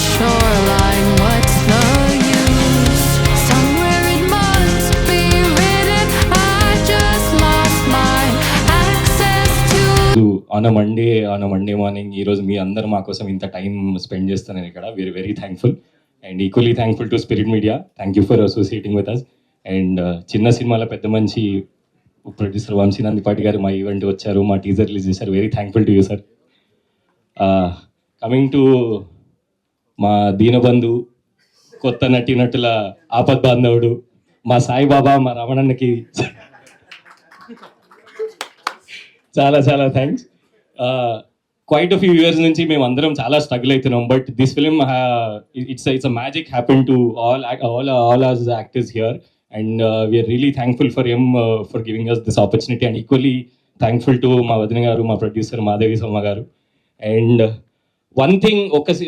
shoreline. What's the use? Somewhere it must be written. I just lost my access to. On a Monday morning ఈరోజు మీ అందరు మా కోసం ఇంత time spend చేస్తున్నాను ఇక్కడ. We are very thankful and equally thankful to Spirit Media. Thank you for associating with us. And చిన్న సినిమాల పెద్ద మంచి ప్రొడ్యూసర్ వంశీ నందిపాటి గారు మా ఈవెంట్ వచ్చారు, మా టీజర్ రిలీజ్ చేశారు. Very thankful to you sir. Coming to మా దీనబంధు, కొత్త నటుల ఆపద్ బాంధవుడు, మా సాయిబాబా, మా రమణన్నకి చాలా చాలా థ్యాంక్స్. క్వైట్ ఫ్యూ ఇయర్స్ నుంచి మేము అందరం చాలా స్ట్రగుల్ అవుతున్నాం, but this film it's a magic happen to all us actors here and we are really thankful for him for giving us this opportunity and equally thankful to మా వదిన గారు, మా producer Madhavi సోమ గారు. అండ్ వన్ థింగ్,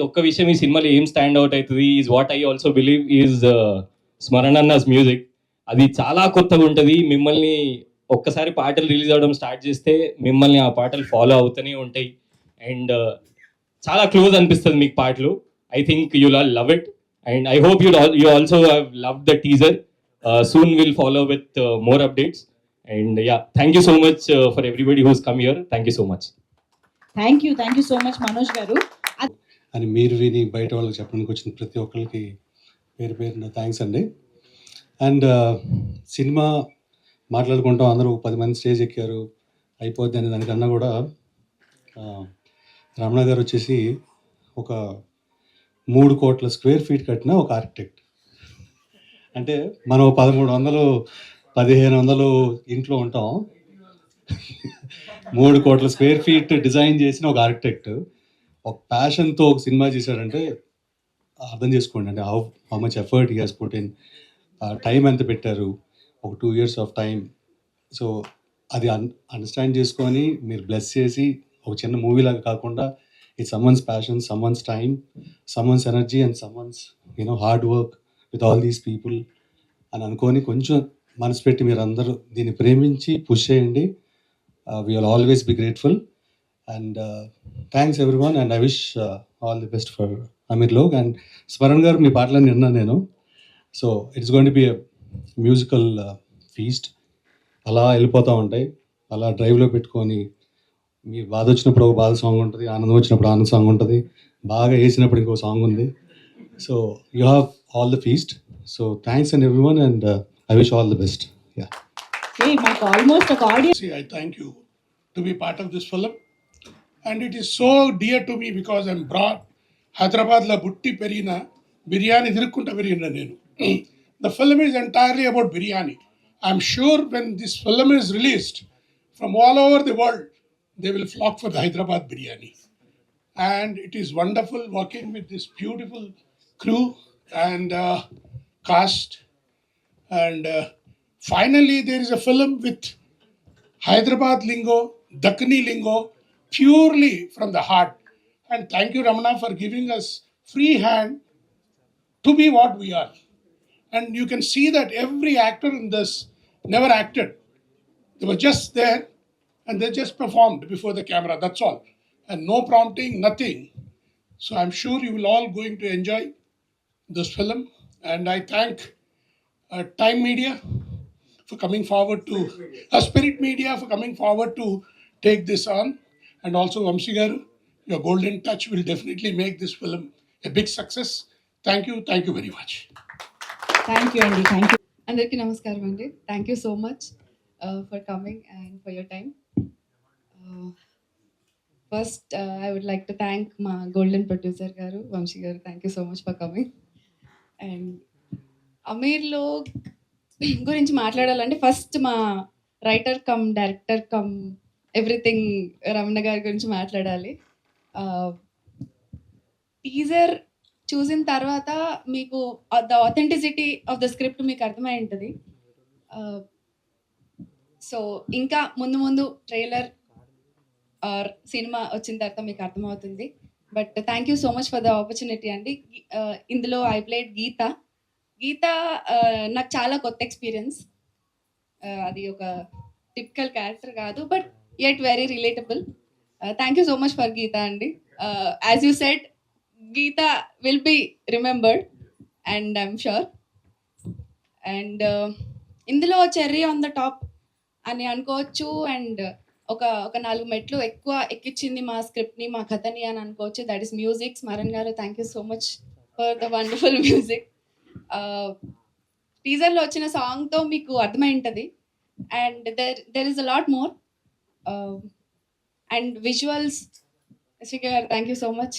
ఒక్క విషయం ఈ సినిమాలో ఏం స్టాండ్ అవుట్ అవుతుంది is what I also believe is Smaran's music. అది చాలా కొత్తగా ఉంటుంది. మిమ్మల్ని ఒక్కసారి పాటలు రిలీజ్ అవ్వడం స్టార్ట్ చేస్తే మిమ్మల్ని ఆ పాటలు ఫాలో అవుతూనే ఉంటాయి అండ్ చాలా క్లోజ్ అనిపిస్తుంది మీకు పాటలు. I think you'll all love it and I hope you also have love the teaser. Soon will follow with more updates and yeah, thank you so much for everybody who's come here. Thank you so much. Thank you so much Manoj garu. అని మీరు విని బయట వాళ్ళకి చెప్పడానికి వచ్చిన ప్రతి ఒక్కరికి పేరు పేరున థ్యాంక్స్ అండి. అండ్ సినిమా మాట్లాడుకుంటాం, అందరూ 10 మంది స్టేజ్ ఎక్కారు అయిపోద్ది అనే దానికన్నా కూడా రమణ గారు వచ్చేసి ఒక 3 కోట్ల స్క్వేర్ ఫీట్ కట్టిన ఒక ఆర్కిటెక్ట్. అంటే మనం 1300 1500 ఇంట్లో ఉంటాం, 3 కోట్ల స్క్వేర్ ఫీట్ డిజైన్ చేసిన ఒక ఆర్కిటెక్ట్ ఒక ప్యాషన్తో ఒక సినిమా చేశాడంటే అర్థం చేసుకోండి. అంటే how much effort he has put in. Time ఎంత పెట్టారు, ఒక 2 years ఆఫ్ టైం. సో అది అండర్స్టాండ్ చేసుకొని మీరు బ్లెస్ చేసి ఒక చిన్న మూవీలాగా కాకుండా it's someone's passion, someone's time, someone's energy and someone's hard work with all these people అని అనుకొని కొంచెం మనసు పెట్టి మీరు అందరూ దీన్ని ప్రేమించి పుష్ చేయండి. We will always be grateful and thanks everyone and I wish all the best for Ameer Log. And Smaran garu మీ పాటలన్నీ విన్నాను నేను. So it's going to be a musical feast. అలా వెళ్ళిపోతూ ఉంటాయి, అలా డ్రైవ్లో పెట్టుకొని మీ బాధ వచ్చినప్పుడు ఒక బాధ సాంగ్ ఉంటుంది, ఆనందం వచ్చినప్పుడు ఆనందం సాంగ్ ఉంటుంది, బాగా వేసినప్పుడు ఇంకో సాంగ్ ఉంది. So you have all the feast. So thanks and everyone and I wish all the best. Yeah, మాకు ఆల్మోస్ట్ ఒక audience. I thank you to be part of this film, and it is so dear to me because I'm brought Hyderabad la butti perina biryani dirukkunta perina nenu. The film is entirely about biryani. I'm sure when this film is released from all over the world, they will flock for the Hyderabad biryani. And it is wonderful working with this beautiful crew and cast. And finally, there is a film with Hyderabad lingo, Dakkani lingo, purely from the heart. And thank you, Ramana, for giving us free hand to be what we are. And you can see that every actor in this never acted. They were just there and they just performed before the camera, that's all. And no prompting, nothing. So I'm sure you will all going to enjoy this film. And I thank Time Media for coming forward to, Spirit Media for coming forward to take this on. And also Vamsi garu, your golden touch will definitely make this film a big success. Thank you very much. Thank you అండి. Thank you. అందరికీ నమస్కారం అండి. Thank you so much for coming and for your time. First I would like to thank మా golden producer గారు, వంశీ గారు. Thank you so much for coming. And అమీర్లో గురించి మాట్లాడాలంటే ఫస్ట్ మా writer come director come everything Ramana గారి గురించి మాట్లాడాలి. టీజర్ చూసిన తర్వాత మీకు the authenticity of the script మీకు అర్థమై ఉంటుంది. సో ఇంకా ముందు ట్రైలర్ ఆర్ సినిమా వచ్చిన తర్వాత మీకు అర్థమవుతుంది. But thank you so much for the opportunity అండి. ఇందులో ఐ ప్లేడ్ గీత. నాకు చాలా కొత్త ఎక్స్పీరియన్స్. అది ఒక టిపికల్ క్యారెక్టర్ కాదు, but yet very relatable. Thank you so much for Geeta అండి. As you said, Geetha will be remembered and I'm sure. And ఇందులో చెర్రీ ఆన్ ద టాప్ అని అనుకోవచ్చు. అండ్ ఒక 4 మెట్లు ఎక్కువ ఎక్కించింది మా స్క్రిప్ట్ని, మా కథని అని అనుకోవచ్చు. That is music. స్మరణ్ గారు, thank you so much for the wonderful music. టీజర్లో వచ్చిన సాంగ్తో మీకు అర్థమై ఉంటుంది. And there is a lot more. And visuals, Sreeka గారు thank you so much.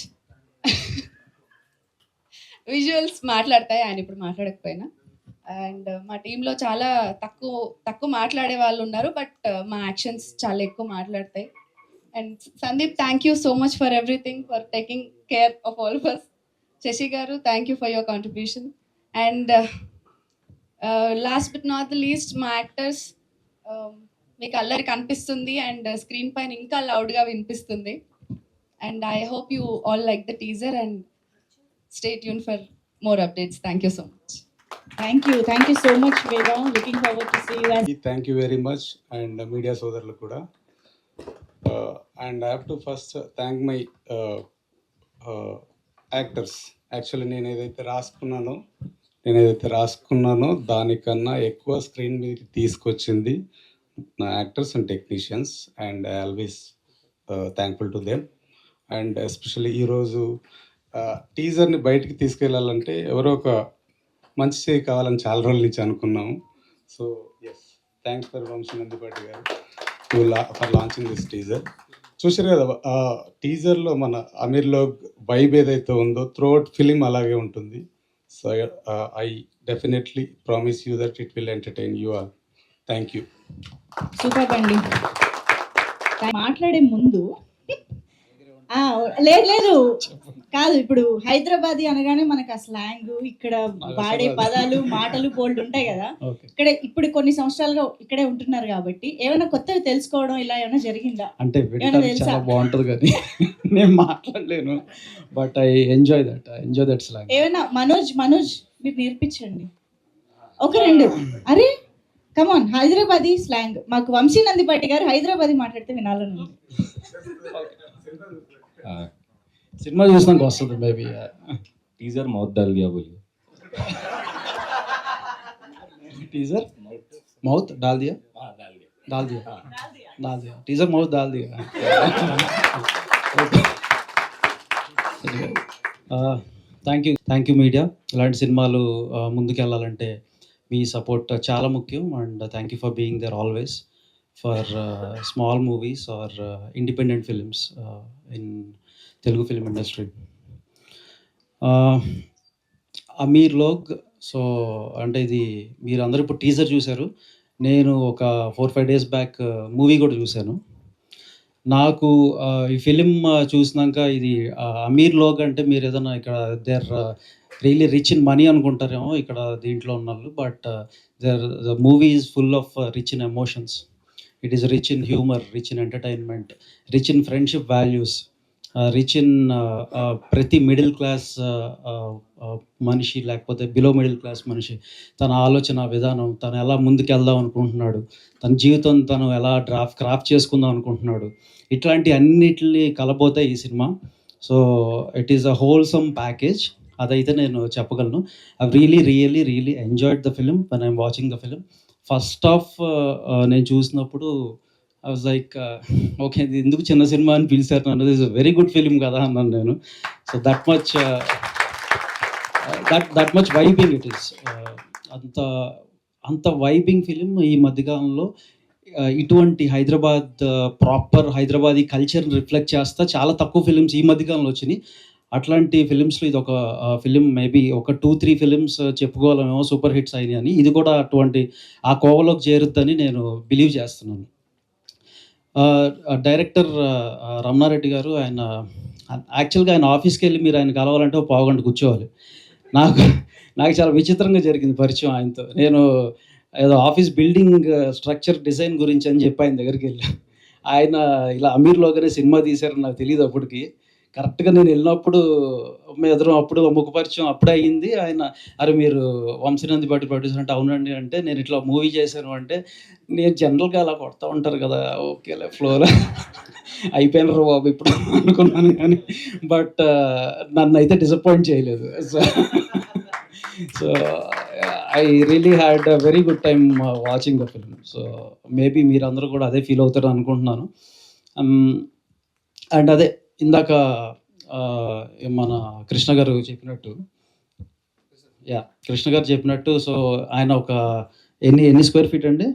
Visuals మాట్లాడతాయి, ఆయన ఇప్పుడు మాట్లాడకపోయినా. అండ్ మా టీంలో చాలా తక్కువ మాట్లాడే వాళ్ళు ఉన్నారు, బట్ మా యాక్షన్స్ చాలా ఎక్కువ మాట్లాడతాయి. And Sandeep, thank you so much for everything, for taking care of all of us. Sashi గారు, thank you for your contribution. And last but not the least, మా యాక్టర్స్, మీకు అల్లరి కనిపిస్తుంది అండ్ స్క్రీన్ పైన ఇంకా లౌడ్గా వినిపిస్తుంది. And I hope you all like the teaser and stay tune for more updates. Thank you so much. Thank you so much Veda. Looking forward to see you. Thank you very much. And media సోదరులు కూడా. And I have to first thank my actors. Actually నేను ఏదైతే రాసుకున్నానో దానికన్నా ఎక్కువ screen మీదకి తీసుకొచ్చింది నా actors and technicians. And I always thankful to them. And especially ఈరోజు టీజర్ని బయటికి తీసుకెళ్ళాలంటే ఎవరో ఒక మంచి చేయి కావాలని చాలా రోజుల నుంచి అనుకున్నాము. So yes, thanks for Vamsi Nandipati garu for launching this teaser. చూసారు కదా, టీజర్లో మన అమీర్లో వైబ్ ఏదైతే ఉందో త్రూఅవుట్ ఫిలిం అలాగే ఉంటుంది. So I definitely promise you that it will entertain you all. Thank you. Super అండి. మాట్లాడే ముందు లేదు కాదు, ఇప్పుడు హైదరాబాదీ అనగానే మనకు ఆ స్లాంగ్, ఇక్కడ వాడే పదాలు, మాటలు బోల్డ్ ఉంటాయి కదా. ఇక్కడ ఇప్పుడు కొన్ని సంవత్సరాలుగా ఇక్కడే ఉంటున్నారు కాబట్టి ఏమైనా కొత్తవి తెలుసుకోవడం ఇలా ఏమైనా జరిగిందా? అంటే చాలా బాగుంటుంది కానీ నేను మాట్లాడలేను, but I enjoy that slang. ఏమైనా మనోజ్ మీరు నేర్పించండి ఒక 2. అరే కమాన్, హైదరాబాదీ స్లాంగ్ మాకు వంశీ నందిపాటి గారు హైదరాబాదీ మాట్లాడితే వినాలని ఉంది. సినిమా చూసినాక వస్తుంది మేబీ. టీజర్ మౌత్ डाल दिया बोलिए. टीजर माउथ डाल दिया टीजर माउथ डाल दिया. Thank you media. ఇలాంటి సినిమాలు ముందుకెళ్ళాలంటే మీ సపోర్ట్ చాలా ముఖ్యం. And thank you for being there always for small movies or independent films in Telugu film industry. Ameer Log, so అంటే ఇది మీరు అందరూ ఇప్పుడు టీజర్ చూశారు. నేను ఒక 4-5 డేస్ బ్యాక్ మూవీ కూడా చూశాను. నాకు ఈ ఫిలిం చూసినాక ఇది అమీర్ లోగ్ అంటే మీరు ఏదైనా ఇక్కడ there really rich in money అనుకుంటారేమో ఇక్కడ దీంట్లో ఉన్న వాళ్ళు, but the movie is full of rich in emotions. It is rich in humour, rich in entertainment, rich in friendship values, rich in ప్రతి మిడిల్ క్లాస్ మనిషి లేకపోతే బిలో మిడిల్ క్లాస్ మనిషి తన ఆలోచన విధానం, తను ఎలా ముందుకెళ్దాం అనుకుంటున్నాడు, తన జీవితం తను ఎలా క్రాఫ్ట్ చేసుకుందాం అనుకుంటున్నాడు, ఇట్లాంటి అన్నిటిని కలబోతాయి ఈ cinema. So it is a wholesome package, అదైతే నేను చెప్పగలను. I really enjoyed the film when I'm watching the film. First half నేను చూసినప్పుడు ఐ వాజ్ లైక్ ఓకే, ఇది ఎందుకు చిన్న సినిమా అని పిలిచారు నన్ను, దిస్ వెరీ గుడ్ ఫిలిం కదా అన్నాను నేను. So that much vibing it is. అంత వైబింగ్ ఫిలిం ఈ మధ్యకాలంలో ఇటువంటి ప్రాపర్ హైదరాబాదీ కల్చర్ని రిఫ్లెక్ట్ చేస్తా చాలా తక్కువ ఫిలిమ్స్ ఈ మధ్యకాలంలో వచ్చినాయి. అట్లాంటి ఫిలిమ్స్లో ఇది ఒక ఫిలిం, మేబీ ఒక 2-3 ఫిలిమ్స్ చెప్పుకోవాలేమో సూపర్ హిట్స్ అయినాయి అని, ఇది కూడా అటువంటి ఆ కోవలోకి చేరుద్దని నేను బిలీవ్ చేస్తున్నాను. డైరెక్టర్ రమణారెడ్డి గారు, ఆయన యాక్చువల్గా ఆయన ఆఫీస్కి వెళ్ళి మీరు ఆయన కలవాలంటే ఒక పావుగంట కూర్చోవాలి. నాకు చాలా విచిత్రంగా జరిగింది పరిచయం ఆయనతో. నేను ఏదో ఆఫీస్ బిల్డింగ్ స్ట్రక్చర్ డిజైన్ గురించి అని చెప్పి ఆయన దగ్గరికి వెళ్ళి, ఆయన ఇలా అమీర్లోగానే సినిమా తీశారని నాకు తెలియదు అప్పటికి. కరెక్ట్గా నేను వెళ్ళినప్పుడు మీ ఎదురు అప్పుడు ముఖపరిచయం అప్పుడే అయ్యింది. ఆయన అరే మీరు వంశీనంది బట్టి ప్రొడ్యూసర్ అంటే అవునండి అంటే నేను ఇట్లా మూవీ చేశాను అంటే నేను జనరల్గా అలా కొడతా ఉంటారు కదా ఓకేలే ఫ్లోలో అయిపోయినారు బాబు ఇప్పుడు అనుకున్నాను కానీ బట్ నన్ను అయితే డిసప్పాయింట్ చేయలేదు. So I really had a very good time watching the film. So maybe మీరందరూ కూడా అదే ఫీల్ అవుతారు అనుకుంటున్నాను. అండ్ అదే ఇందాక మన కృష్ణ గారు చెప్పినట్టు కృష్ణ గారు చెప్పినట్టు సో ఆయన ఒక ఎన్ని స్క్వేర్ ఫీట్ అండి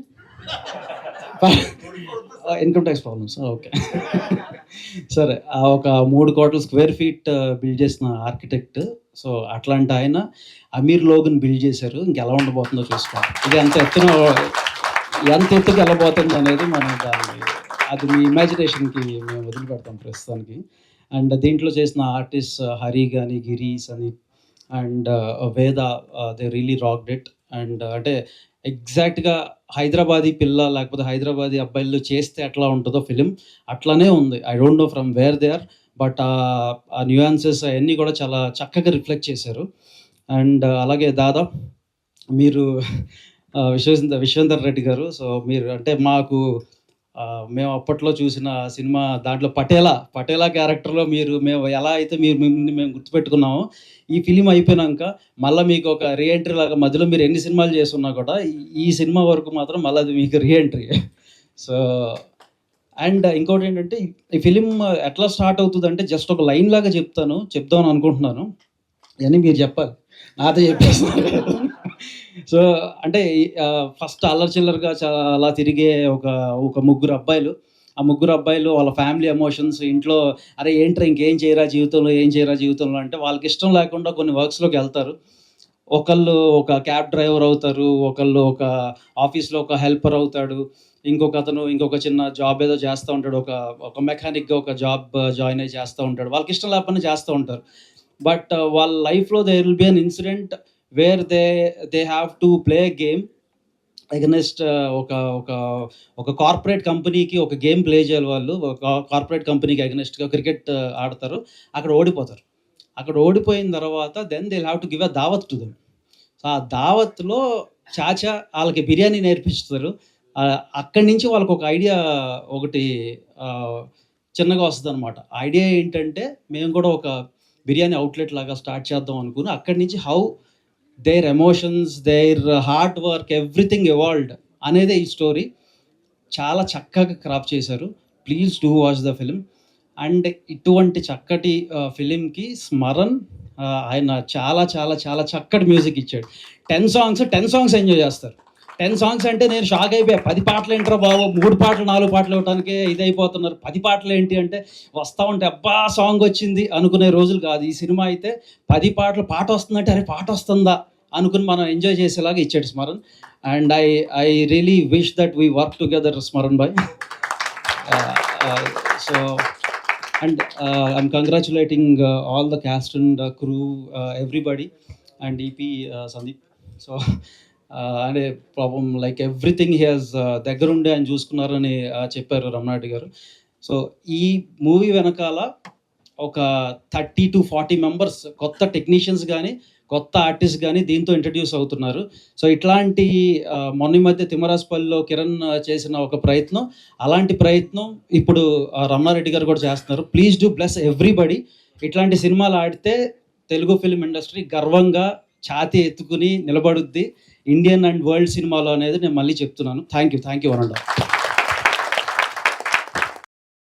ఇన్కమ్ ట్యాక్స్ ప్రాబ్లమ్స్ ఓకే సరే ఒక 3 కోట్ల స్క్వేర్ ఫీట్ బిల్డ్ చేసిన ఆర్కిటెక్ట్. సో అట్లాంటి ఆయన అమీర్ లోగ్ని బిల్డ్ చేశారు. ఇంకెలా ఉండబోతుందో చూసుకోండి. ఇది ఎంత ఎత్తుకు వెళ్ళబోతుంది అనేది మనం దాన్ని అది మీ ఇమాజినేషన్కి మేము వదిలిపెడతాం ప్రస్తుతానికి. అండ్ దీంట్లో చేసిన ఆర్టిస్ట్ హరి కానీ గిరీస్ అని అండ్ వేద they really rocked it. And అంటే ఎగ్జాక్ట్గా హైదరాబాదీ పిల్ల లేకపోతే హైదరాబాదీ అబ్బాయిలు చేస్తే ఎట్లా ఉంటుందో ఫిలిం అట్లానే ఉంది. I don't know from where they are but ఆ న్యూయాన్సెస్ అవన్నీ కూడా చాలా చక్కగా రిఫ్లెక్ట్ చేశారు. అండ్ అలాగే దాదా మీరు విశ్వేందర్ రెడ్డి గారు సో మీరు అంటే మాకు మేము అప్పట్లో చూసిన సినిమా దాంట్లో పటేలా క్యారెక్టర్లో మేము ఎలా అయితే మిమ్మల్ని మేము గుర్తుపెట్టుకున్నామో ఈ ఫిలిం అయిపోయినాక మళ్ళీ మీకు ఒక రీఎంట్రీ లాగా మధ్యలో మీరు ఎన్ని సినిమాలు చేస్తున్నా కూడా ఈ సినిమా వరకు మాత్రం మళ్ళీ అది మీకు రీఎంట్రీ. సో అండ్ ఇంకోటి ఏంటంటే ఈ ఫిలిం ఎట్లా స్టార్ట్ అవుతుంది అంటే జస్ట్ ఒక లైన్ లాగా చెప్దామని అనుకుంటున్నాను. అని మీరు చెప్పాలి నాతో చెప్పేస్తున్నారు. సో అంటే ఫస్ట్ అల్లరి చిల్లరగా అలా తిరిగే ఒక ముగ్గురు అబ్బాయిలు. ఆ ముగ్గురు అబ్బాయిలు వాళ్ళ ఫ్యామిలీ ఎమోషన్స్ ఇంట్లో అరే ఏంట్రా ఇంకేం చేయరా జీవితంలో అంటే వాళ్ళకి ఇష్టం లేకుండా కొన్ని వర్క్స్లోకి వెళ్తారు. ఒకళ్ళు ఒక క్యాబ్ డ్రైవర్ అవుతారు, ఒకళ్ళు ఒక ఆఫీస్లో ఒక హెల్పర్ అవుతాడు, ఇంకొక చిన్న జాబ్ ఏదో చేస్తూ ఉంటాడు, ఒక మెకానిక్గా ఒక జాబ్ జాయిన్ అయ్యి చేస్తూ ఉంటాడు. వాళ్ళకి ఇష్టం లేకపోయినా చేస్తూ ఉంటారు. బట్ వాళ్ళ లైఫ్లో there will be an incident where they have to play game against ఒక కార్పొరేట్ కంపెనీకి ఒక గేమ్ ప్లే చేయాలి. వాళ్ళు ఒక కార్పొరేట్ కంపెనీకి అగెనెస్ట్గా క్రికెట్ ఆడతారు. అక్కడ ఓడిపోతారు. అక్కడ ఓడిపోయిన తర్వాత then they have to give a దావత్ టు దెమ్. సో ఆ దావత్లో చాచా వాళ్ళకి బిర్యానీ నేర్పిస్తారు. అక్కడి నుంచి వాళ్ళకి ఒక ఐడియా ఒకటి చిన్నగా వస్తుంది అనమాట. ఐడియా ఏంటంటే మేము కూడా ఒక బిర్యానీ అవుట్లెట్ లాగా స్టార్ట్ చేద్దాం అనుకుని అక్కడి నుంచి how there emotions there hard work everything evolved అనేదే ఈ స్టోరీ. చాలా చక్కగా క్రాఫ్ట్ చేశారు. Please do watch the film. And ఇటువంటి చక్కటి ఫిలింకి స్మరణ్ ఆయన చాలా చాలా చాలా చక్కటి మ్యూజిక్ ఇచ్చాడు. 10 సాంగ్స్ ఎంజాయ్ చేస్తారు. 10 సాంగ్స్ అంటే నేను షాక్ అయిపోయా. 10 పాటలు ఏంట్రా బాబు, 3 పాటలు 4 పాటలు ఇవ్వడానికే ఇదైపోతున్నారు. 10 పాటలు ఏంటి అంటే వస్తూ ఉంటే అబ్బా సాంగ్ వచ్చింది అనుకునే రోజులు కాదు. ఈ సినిమా అయితే 10 పాటలు పాట వస్తుందంటే అరే పాట వస్తుందా అనుకుని మనం ఎంజాయ్ చేసేలాగా ఇచ్చాడు Smaran. And I really wish that we work together Smaran boy. So and I'm congratulating all the cast and crew everybody and EP Sandeep. So అంటే పాపం లైక్ ఎవ్రీథింగ్ హీ హాజ్ దగ్గరుండి ఆయన చూసుకున్నారని చెప్పారు రమణారెడ్డి గారు. సో ఈ మూవీ వెనకాల ఒక 30 to 40 మెంబర్స్ కొత్త టెక్నీషియన్స్ కానీ కొత్త ఆర్టిస్ట్ కానీ దీంతో ఇంట్రడ్యూస్ అవుతున్నారు. సో ఇట్లాంటి మొన్న మధ్య తిమ్మరాజపల్లిలో కిరణ్ చేసిన ఒక ప్రయత్నం, అలాంటి ప్రయత్నం ఇప్పుడు రమణారెడ్డి గారు కూడా చేస్తున్నారు. Please do bless everybody. ఇట్లాంటి సినిమాలు ఆడితే తెలుగు ఫిల్మ్ ఇండస్ట్రీ గర్వంగా ఛాతీ ఎత్తుకుని నిలబడుద్ది ఇండియన్ అండ్ వరల్డ్ సినిమాలో అనేది నేను మళ్ళీ చెప్తున్నాను. Thank you one and all.